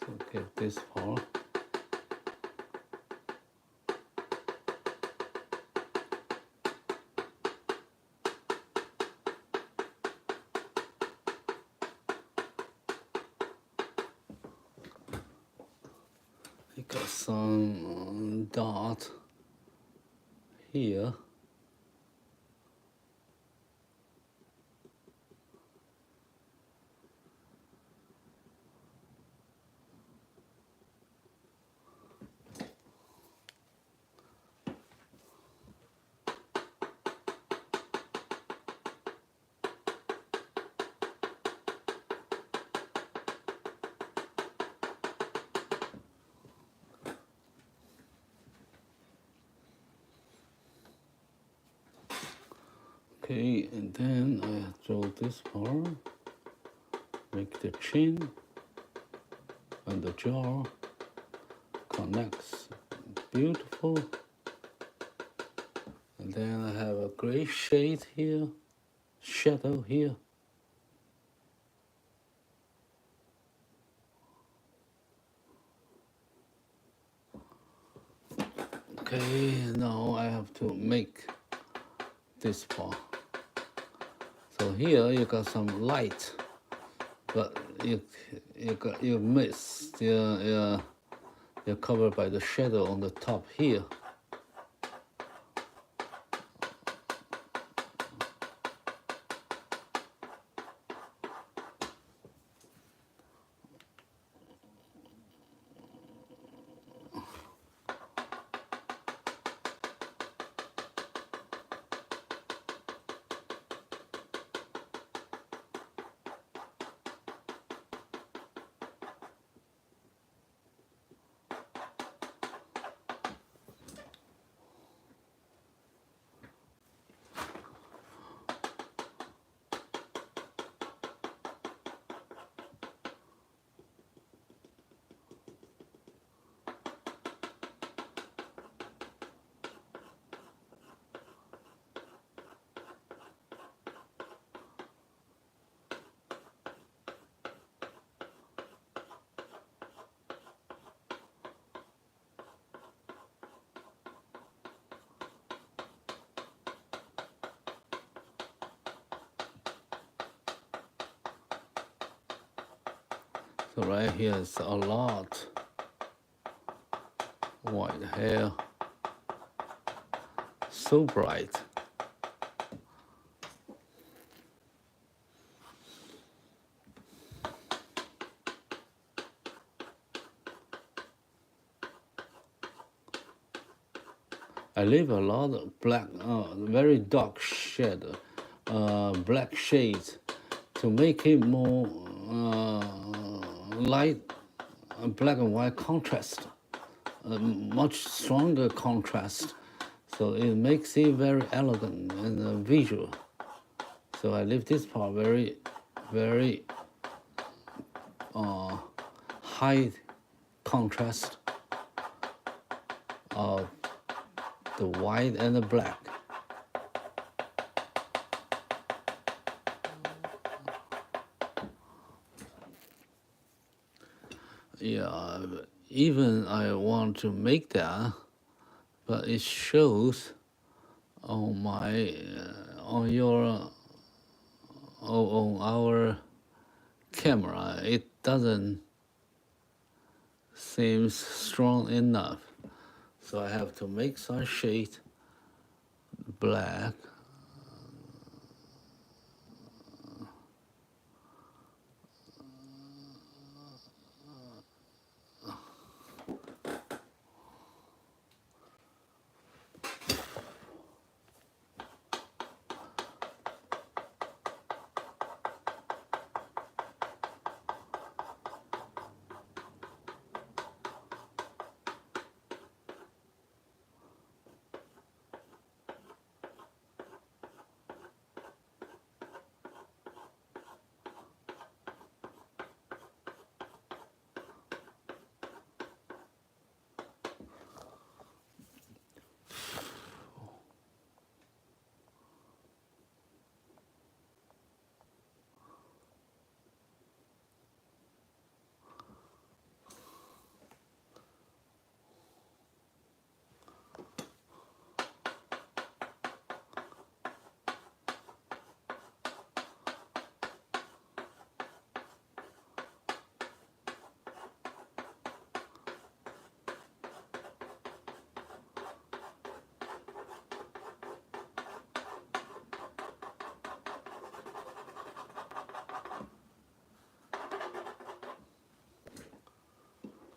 So get this part. I got some dot here. Okay, and then I draw this part, make the chin and the jaw connects, beautiful. And then I have a gray shade here, shadow here. Okay, now I have to make this part. So here you got some light, but you miss. You're covered by the shadow on the top here. So right here is a lot white hair, so bright. I leave a lot of black, very dark shade, black shades to make it more light, black and white contrast, much stronger contrast. So it makes it very elegant and visual. So I leave this part very, very high contrast of the white and the black. Yeah, even I want to make that, but it shows on my on your on our camera. It doesn't seem strong enough, so I have to make some shade black.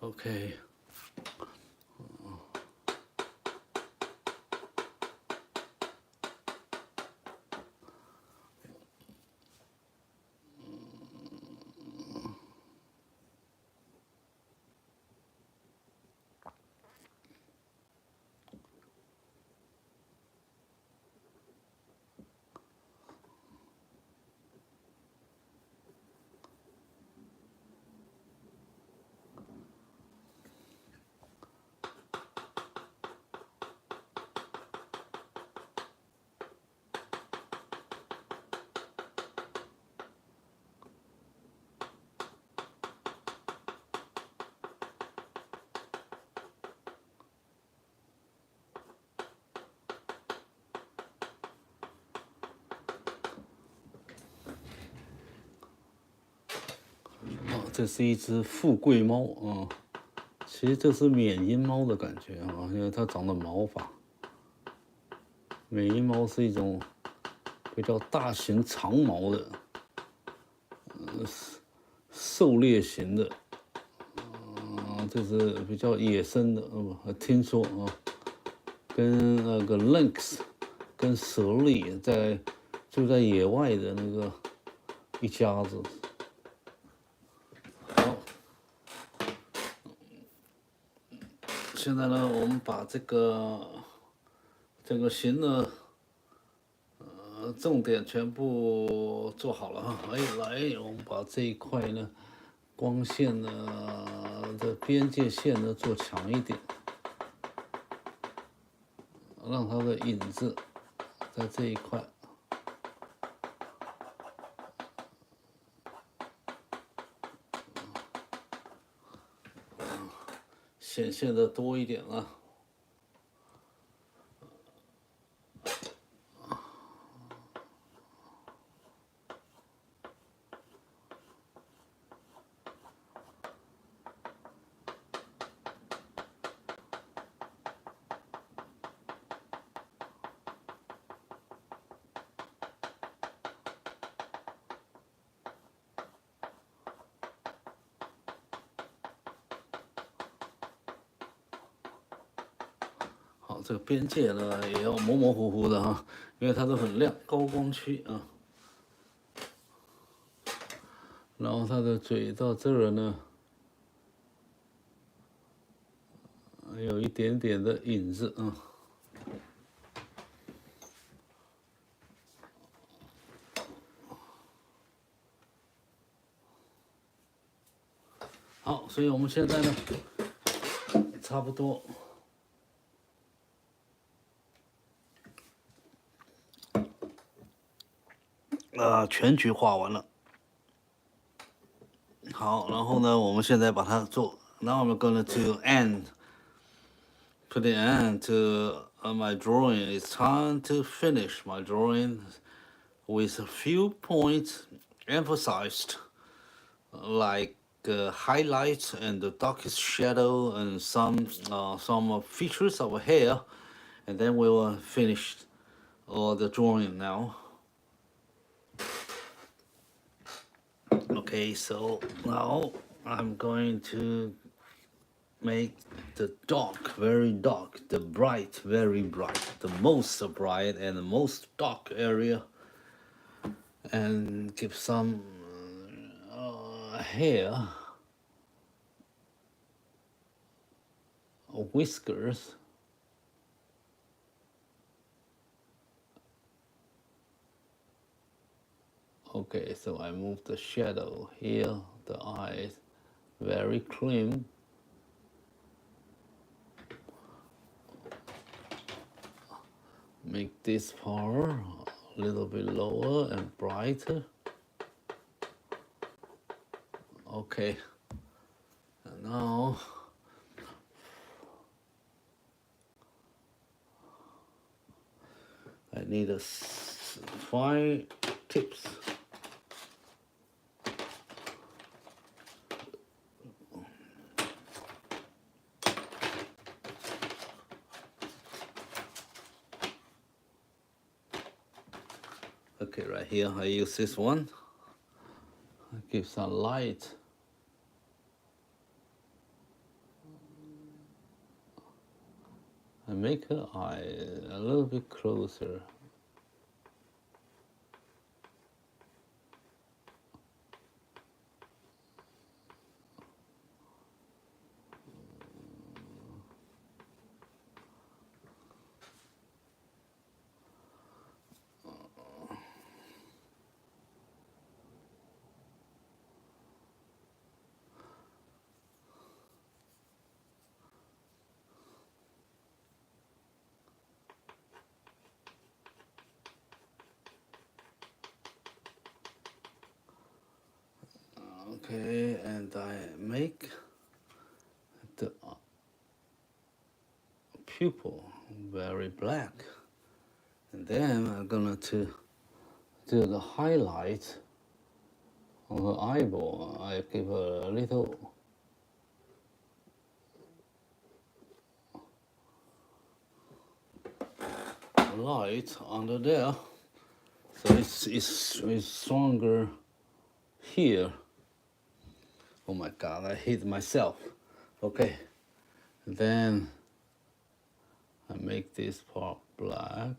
Okay.哦，这是一只富贵猫啊，其实这是缅因猫的感觉啊，因为它长的毛发。缅因猫是一种比较大型长毛的，狩猎型的，这是比较野生的，听说啊，跟那个 lynx，跟蛇类住在野外的那个一家子。好，现在呢，我们把这个形的重点全部做好了哈。哎，来，我们把这一块呢，光线呢的边界线呢做强一点，让它的影子在这一块显现的多一点啊。这个边界呢也要模模糊糊的哈，因为它都很亮，高光区啊。然后它的嘴到这儿呢，有一点点的影子啊。好，所以我们现在呢，差不多。全局画完了。好，然后呢，我们现在把它做。Now I'm going to put the end to my drawing. It's time to finish my drawing with a few points emphasized, like highlights and the darkest shadow and some features of hair, and then we will finish all the drawing now. Okay, so now I'm going to make the dark very dark, the bright very bright, the most bright and the most dark area, and give some hair, whiskers. Okay, so I move the shadow here, the eyes, very clean. Make this part a little bit lower and brighter. Okay, and now I need 5 tips. Okay, right here I use this one. Give some light. And make her eye a little bit closer. Okay, and I make the pupil very black, and then I'm gonna to do the highlight on her eyeball. I give her a little light under there, so it's stronger here. Oh my God, I hit myself. Okay, then I make this part black.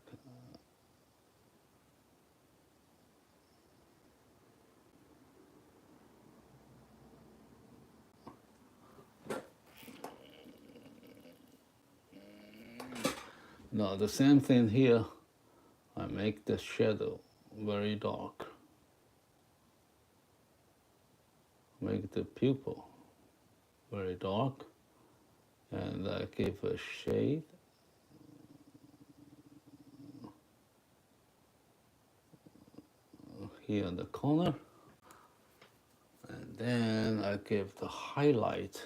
Now the same thing here, I make the shadow very dark. Make the pupil very dark, and I give a shade. Here in the corner, and then I give the highlight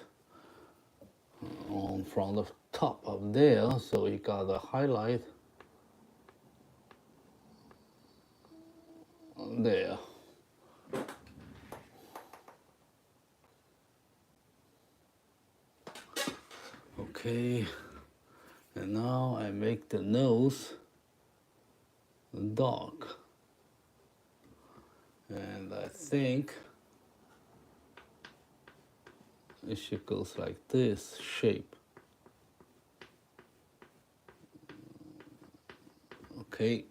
on from the top up there, so you got the highlight there. Okay, and now I make the nose dark, and I think it should go like this shape. Okay,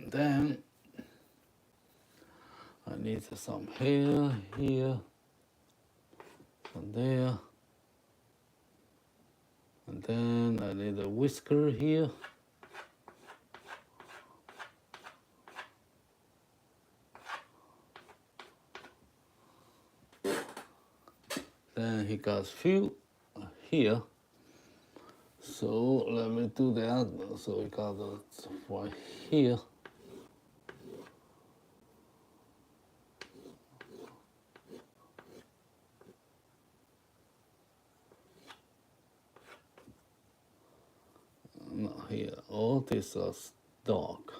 then I need some hair here, and there, and then I need a whisker here. Then he got few here. So let me do that. So we got one here. Not here. All this is dark.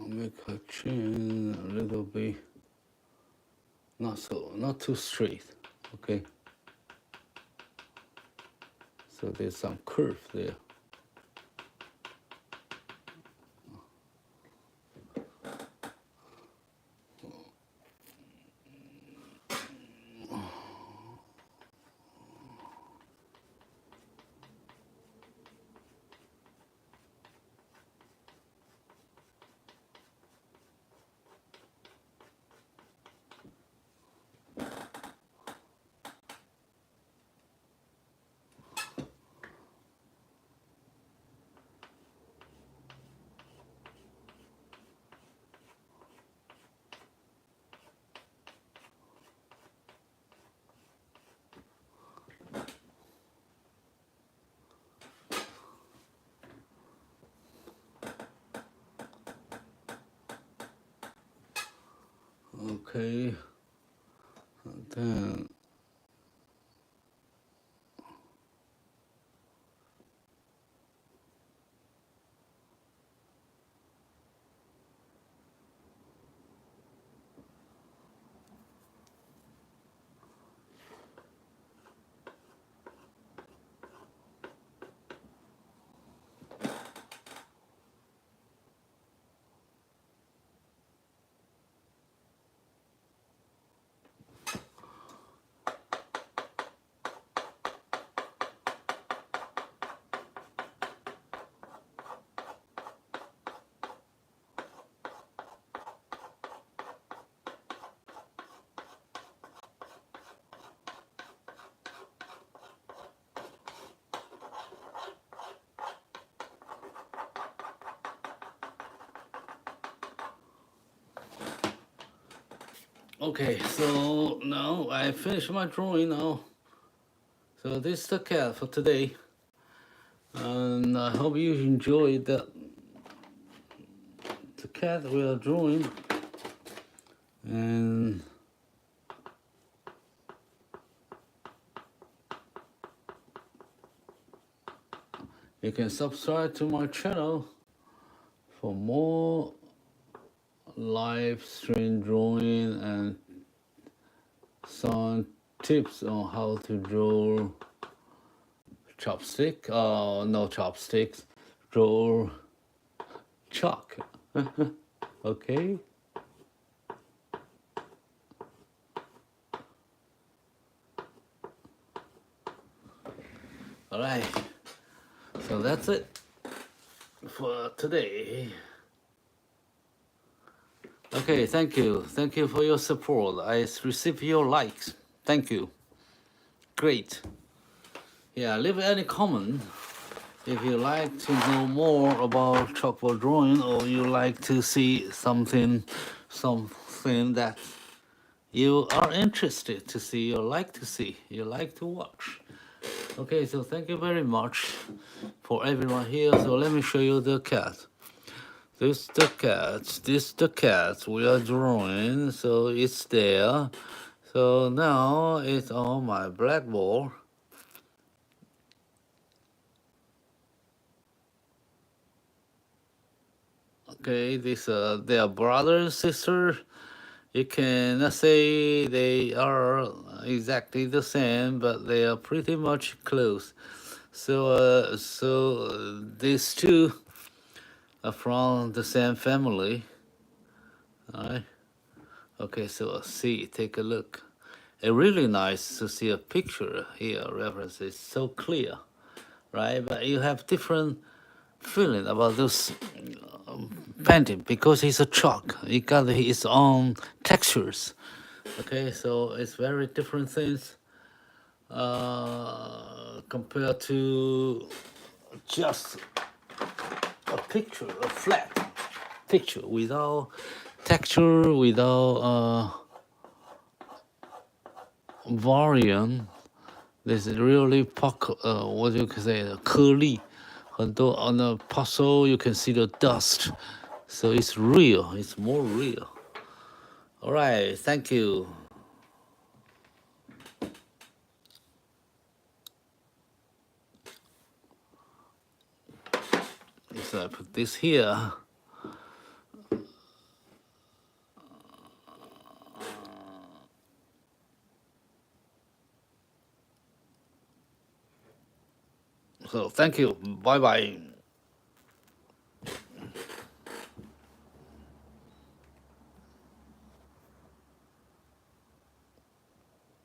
Make her chin a little bit, not too straight, okay? So there's some curve there. Okay, and then okay, so now I finished my drawing now. So this is the cat for today. And I hope you enjoyed the cat we are drawing. And you can subscribe to my channel for more live stream drawing and some tips on how to draw chopstick, no chopsticks, draw chalk. Okay. All right. So that's it for today. Okay, thank you. Thank you for your support. I received your likes. Thank you. Great. Yeah, leave any comment If you like to know more about chalkboard drawing, or you like to see something that you are interested to see, or like to see, you like to watch. Okay, so thank you very much for everyone here. So let me show you the cat. This the cat we are drawing, so it's there. So now it's on my blackboard. Okay, this their brother and sister. You cannot say they are exactly the same, but they are pretty much close. So these two are from the same family. All right. Okay, so see, take a look. It's really nice to see a picture here. Reference is so clear, right? But you have different feeling about this painting because it's a chalk. It got its own textures. Okay, so it's very different things compared to just a picture, a flat picture without texture, without variant. This is really what you can say, 颗粒. On the puzzle, you can see the dust. So it's real, it's more real. All right, thank you. So I put this here. So thank you. Bye bye.